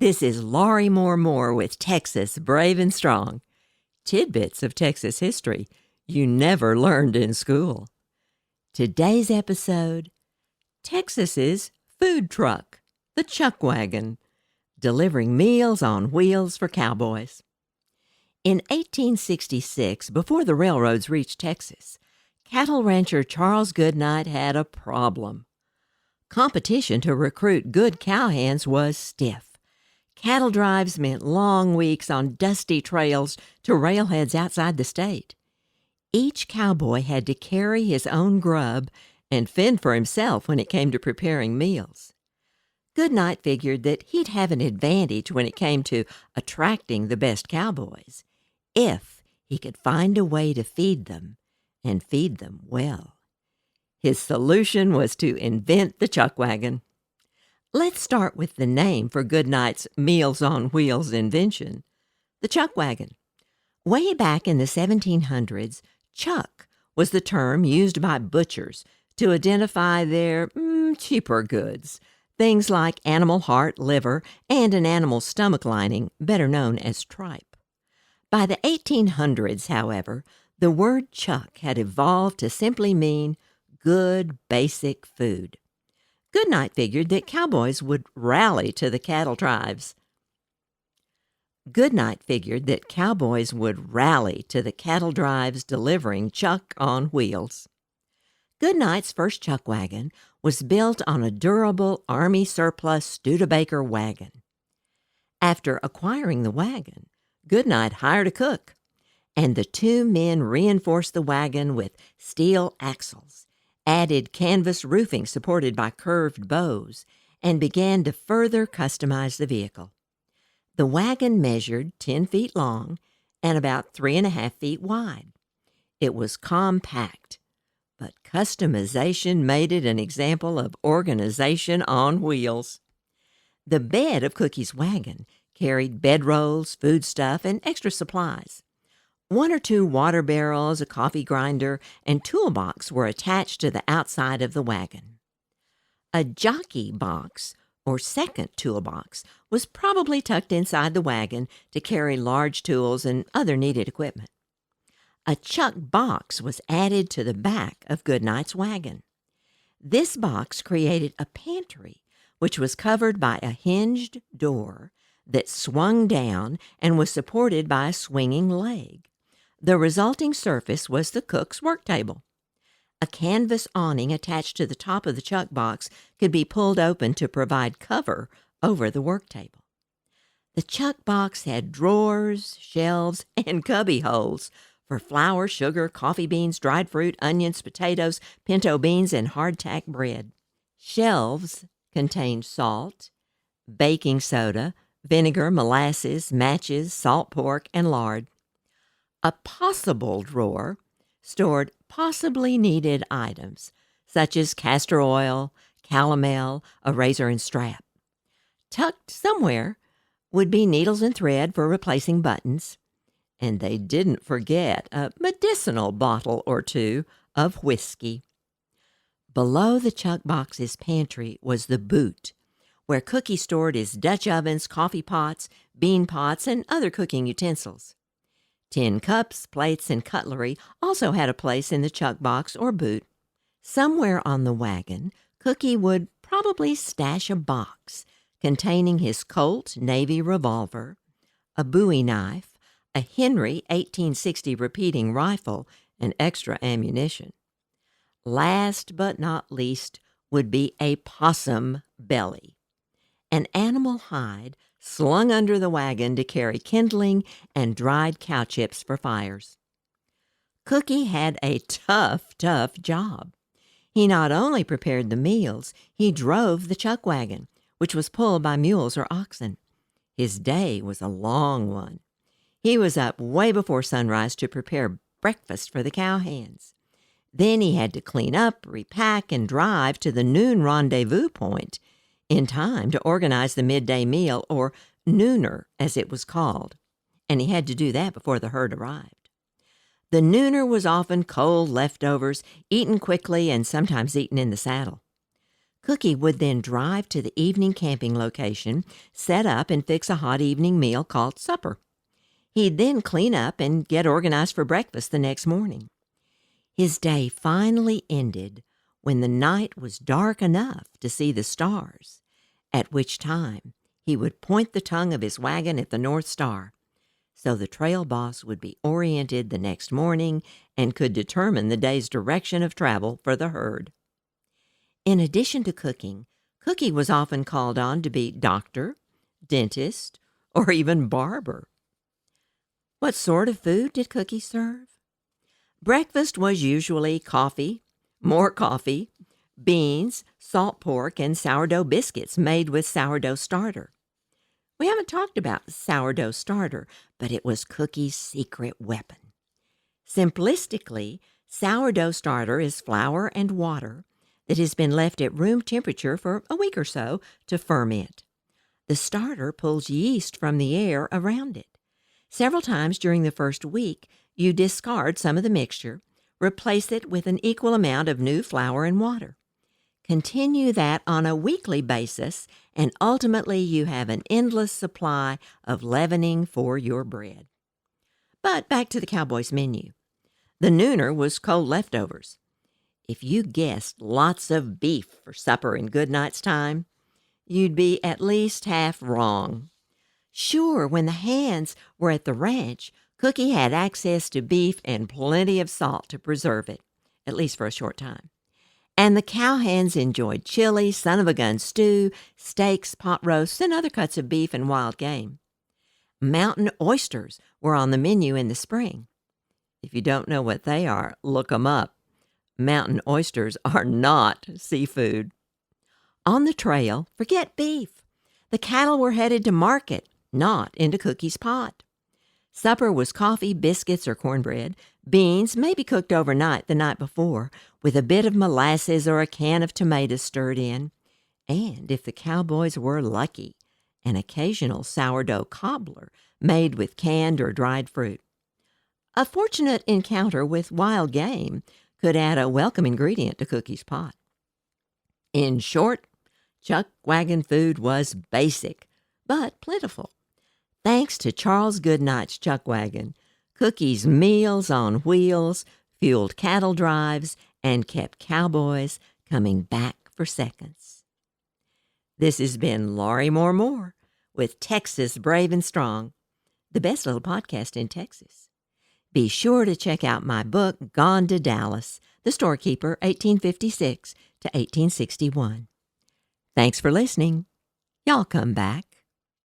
This is Laurie Moore-Moore with Texas Brave and Strong. Tidbits of Texas history you never learned in school. Today's episode, Texas's food truck, the Chuckwagon, delivering meals on wheels for cowboys. In 1866, before the railroads reached Texas, cattle rancher Charles Goodnight had a problem. Competition to recruit good cowhands was stiff. Cattle drives meant long weeks on dusty trails to railheads outside the state. Each cowboy had to carry his own grub and fend for himself when it came to preparing meals. Goodnight figured that he'd have an advantage when it came to attracting the best cowboys, if he could find a way to feed them, and feed them well. His solution was to invent the Chuckwagon. Let's start with the name for Goodnight's Meals on Wheels invention, the Chuckwagon. Way back in the 1700s, chuck was the term used by butchers to identify their cheaper goods, things like animal heart, liver, and an animal's stomach lining, better known as tripe. By the 1800s, however, the word chuck had evolved to simply mean good, basic food. Goodnight figured that cowboys would rally to the cattle drives. Delivering chuck on wheels. Goodnight's first Chuckwagon was built on a durable Army surplus Studebaker wagon. After acquiring the wagon, Goodnight hired a cook, and the two men reinforced the wagon with steel axles, added canvas roofing supported by curved bows, and began to further customize the vehicle. The wagon measured 10 feet long and about 3.5 feet wide. It was compact, but customization made it an example of organization on wheels. The bed of Cookie's wagon carried bedrolls, foodstuff, and extra supplies. 1 or 2 water barrels, a coffee grinder, and toolbox were attached to the outside of the wagon. A jockey box, or second toolbox, was probably tucked inside the wagon to carry large tools and other needed equipment. A chuck box was added to the back of Goodnight's wagon. This box created a pantry, which was covered by a hinged door that swung down and was supported by a swinging leg. The resulting surface was the cook's work table. A canvas awning attached to the top of the chuck box could be pulled open to provide cover over the work table. The chuck box had drawers, shelves, and cubby holes for flour, sugar, coffee beans, dried fruit, onions, potatoes, pinto beans, and hardtack bread. Shelves contained salt, baking soda, vinegar, molasses, matches, salt pork, and lard. A possible drawer stored possibly needed items, such as castor oil, calomel, a razor and strap. Tucked somewhere would be needles and thread for replacing buttons, and they didn't forget a medicinal bottle or 2 of whiskey. Below the chuck box's pantry was the boot, where Cookie stored his Dutch ovens, coffee pots, bean pots, and other cooking utensils. Tin cups, plates, and cutlery also had a place in the chuck box or boot. Somewhere on the wagon, Cookie would probably stash a box containing his Colt Navy revolver, a Bowie knife, a Henry 1860 repeating rifle, and extra ammunition. Last but not least would be a possum belly, an animal hide slung under the wagon to carry kindling and dried cow chips for fires. Cookie had a tough job. He not only prepared the meals, he drove the Chuckwagon, which was pulled by mules or oxen. His day was a long one. He was up way before sunrise to prepare breakfast for the cowhands. Then he had to clean up, repack, and drive to the noon rendezvous point in time to organize the midday meal, or nooner as it was called, and he had to do that before the herd arrived. The nooner was often cold leftovers, eaten quickly and sometimes eaten in the saddle. Cookie would then drive to the evening camping location, set up and fix a hot evening meal called supper. He'd then clean up and get organized for breakfast the next morning. His day finally ended when the night was dark enough to see the stars, at which time he would point the tongue of his wagon at the North Star, so the trail boss would be oriented the next morning and could determine the day's direction of travel for the herd. In addition to cooking, Cookie was often called on to be doctor, dentist, or even barber. What sort of food did Cookie serve? Breakfast was usually coffee, more coffee, beans, salt pork, and sourdough biscuits made with sourdough starter. We haven't talked about sourdough starter, but it was Cookie's secret weapon. Simplistically, sourdough starter is flour and water that has been left at room temperature for a week or so to ferment. The starter pulls yeast from the air around it. Several times during the first week, you discard some of the mixture, replace it with an equal amount of new flour and water. Continue that on a weekly basis, and ultimately you have an endless supply of leavening for your bread. But back to the cowboys' menu. The nooner was cold leftovers. If you guessed lots of beef for supper in Goodnight's time, you'd be at least half wrong. Sure, when the hands were at the ranch, Cookie had access to beef and plenty of salt to preserve it, at least for a short time. And the cowhands enjoyed chili, son-of-a-gun stew, steaks, pot roasts, and other cuts of beef and wild game. Mountain oysters were on the menu in the spring. If you don't know what they are, look them up. Mountain oysters are not seafood. On the trail, forget beef. The cattle were headed to market, not into Cookie's pot. Supper was coffee, biscuits, or cornbread, beans, maybe cooked overnight the night before, with a bit of molasses or a can of tomatoes stirred in, and, if the cowboys were lucky, an occasional sourdough cobbler made with canned or dried fruit. A fortunate encounter with wild game could add a welcome ingredient to Cookie's pot. In short, Chuckwagon food was basic, but plentiful. Thanks to Charles Goodnight's Chuckwagon, Cookie's meals on wheels fueled cattle drives and kept cowboys coming back for seconds. This has been Laurie Moore-Moore with Texas Brave and Strong, the best little podcast in Texas. Be sure to check out my book, Gone to Dallas, The Storekeeper, 1856 to 1861. Thanks for listening. Y'all come back.